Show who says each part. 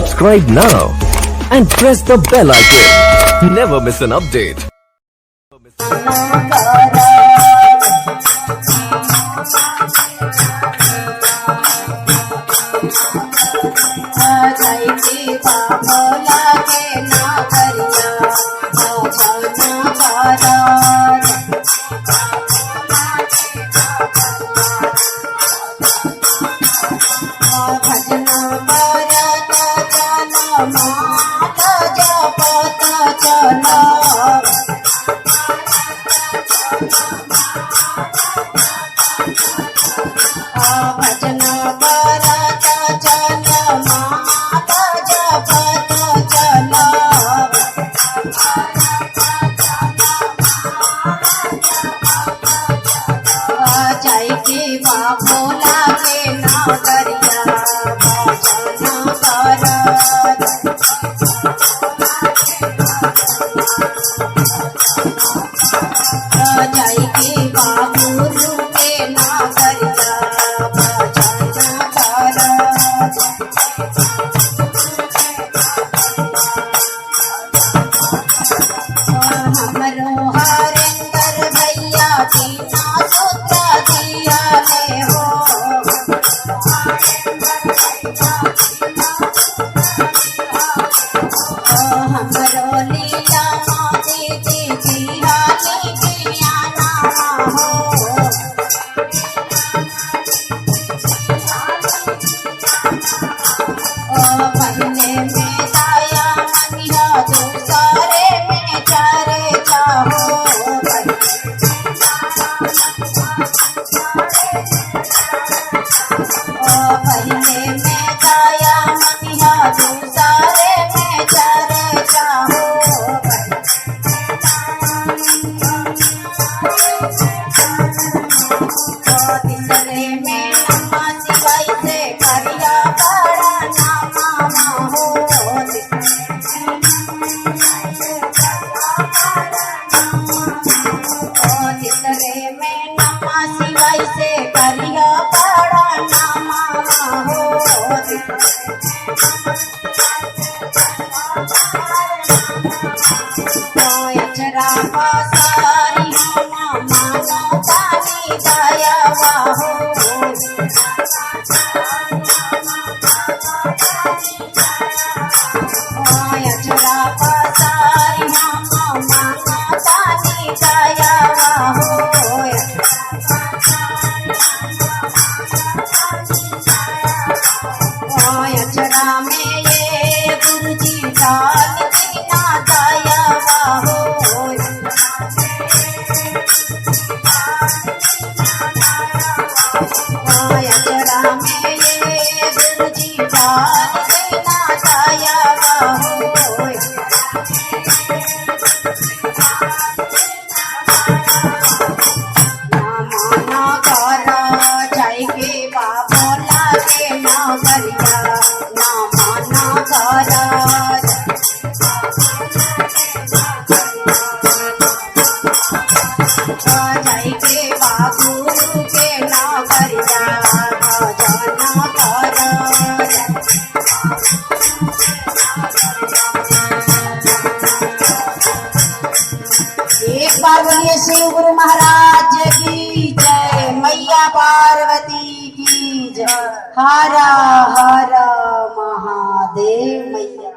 Speaker 1: subscribe now and press the bell icon. Never miss an update.
Speaker 2: भजन करत चल माता जपत चल जाय के बाबोला के नगरिया भजन करत जाय के बाबुरु के नगरिया हमरो हरेंद्र भैया दीना सूत्र दिया ले हो हमरो लीला मोदी दीदी हाली किया नाम हो पहले में दाया मनिया दूसरे में चारे चाहो पहले में दाया मनिया दूसरे में चारे चाहो तीसरे में नम्मा शिवाई से करिया बड़ा नामा हो तीसरे में नम्मा शिवाई से करिया बड़ा नामा हो अचरा पासारी मानो तानी दया हो अचरा पासारी मानो तानी दया हो अचरा में ये गुरुजी डाल दीना दया हो अचरा में ये गुरुजी डाल दीना दया हो ना करा जाय के बाबोला के नगरिया ना माना करा जाय के बाबुरु के नगरिया भजन करा एक बार बोलिए शिव गुरु महाराज की जय, मैया पार्वती की जय। हर हर महादेव मैया।